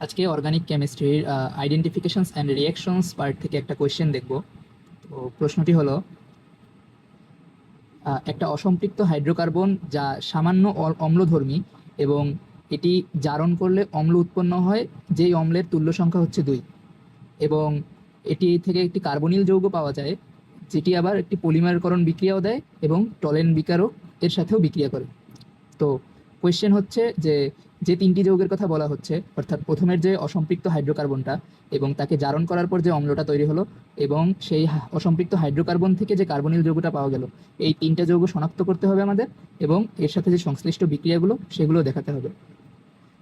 আজকে অর্গানিক কেমিস্ট্রির আইডেন্টিফিকেশনস and reactions part থেকে একটা কোয়েশ্চেন দেখব। তো প্রশ্নটি হলো, একটা অসম্পৃক্ত হাইড্রোকার্বন যা সামান্য অম্লধর্মী এবং এটি জারণ করলে অম্ল উৎপন্ন হয়, যেই অম্লের তুল্য সংখ্যা হচ্ছে 2, এবং এটি থেকে একটি কার্বনিল যৌগ পাওয়া যায় যেটি আবার একটি পলিমারকরণ বিক্রিয়াও দেয় এবং টলেন বিকারক এর সাথেও বিক্রিয়া করে। তো কোয়েশ্চেন হচ্ছে যে যে তিনটি যৌগের কথা বলা হচ্ছে, অর্থাৎ প্রথমের যে অসম্পৃক্ত হাইড্রোকার্বনটা এবং তাকে জারণ করার পর যে অম্লটা তৈরি হলো, এবং সেই অসম্পৃক্ত হাইড্রোকার্বন থেকে যে কার্বনিল যৌগটা পাওয়া গেল, এই তিনটা যৌগ শনাক্ত করতে হবে আমাদের এবং এর সাথে যে সংশ্লিষ্ট বিক্রিয়াগুলো সেগুলো দেখাতে হবে।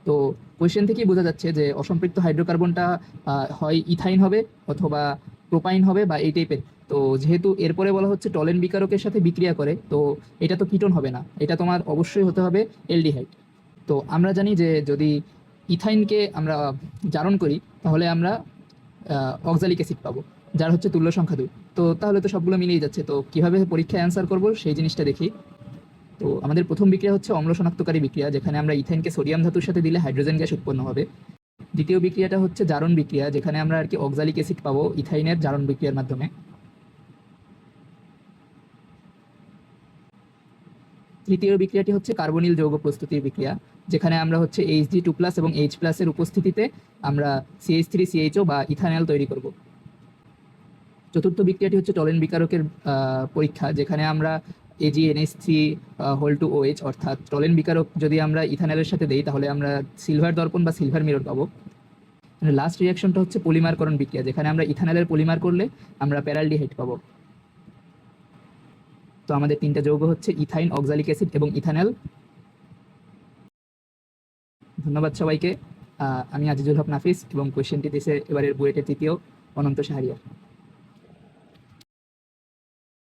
তো কোয়েশ্চেন থেকেই বোঝা যাচ্ছে যে অসম্পৃক্ত হাইড্রোকার্বনটা হয় ইথাইন হবে অথবা প্রোপাইন হবে বা এই টাইপের। তো যেহেতু এরপরে বলা হচ্ছে টলেন বিকারকের সাথে বিক্রিয়া করে, তো এটা তো কিটোন হবে না, এটা তোমার অবশ্যই হতে হবে এলডিহাইড। তো আমরা জানি যে যদি ইথাইনকে আমরা জারণ করি তাহলে আমরা অক্সালিক অ্যাসিড পাবো, যার হচ্ছে তুল্য সংখ্যা 2। তো তাহলে তো সবগুলো মিলিয়ে যাচ্ছে। তো কিভাবে পরীক্ষায় অ্যান্সার করব সেই জিনিসটা দেখি। তো আমাদের প্রথম বিক্রিয়া হচ্ছে অম্ল শনাক্তকারী বিক্রিয়া, যেখানে আমরা ইথাইনকে সোডিয়াম ধাতুর সাথে দিলে হাইড্রোজেন গ্যাস উৎপন্ন হবে। দ্বিতীয় বিক্রিয়াটা হচ্ছে জারণ বিক্রিয়া, যেখানে আমরা আর কি অক্সালিক অ্যাসিড পাবো ইথাইনের জারণ বিক্রিয়ার মাধ্যমে। তৃতীয় বিক্রিয়াটি হচ্ছে কার্বনিল যৌগ প্রস্তুতির বিক্রিয়া, যেখানে আমরা হচ্ছে Hg2+ এবং H+ এর উপস্থিতিতে আমরা CH3CHO বা ইথানল তৈরি করব। চতুর্থ বিক্রিয়াটি হচ্ছে টলেন বিকারকের পরীক্ষা, যেখানে আমরা AgNH3 অর্থাৎ টলেন বিকারক যদি আমরা ইথানলের সাথে দেই তাহলে আমরা সিলভার দর্পণ বা সিলভার মিরর পাবো। লাস্ট রিয়াকশনটা হচ্ছে পলিমারকরণ বিক্রিয়া, যেখানে আমরা ইথানলের পলিমার করলে আমরা প্যারালডিহাইড পাবো। তো আমাদের তিনটা যৌগ হচ্ছে ইথাইন, অক্সালিক অ্যাসিড এবং ইথানল। ধন্যবাদ সবাইকে। আমি আজিজুল হক নাফিস এবং কোয়েশ্চেনটি দিয়েছে এবারের বুয়েটের তৃতীয় অনন্ত শাহরিয়ার।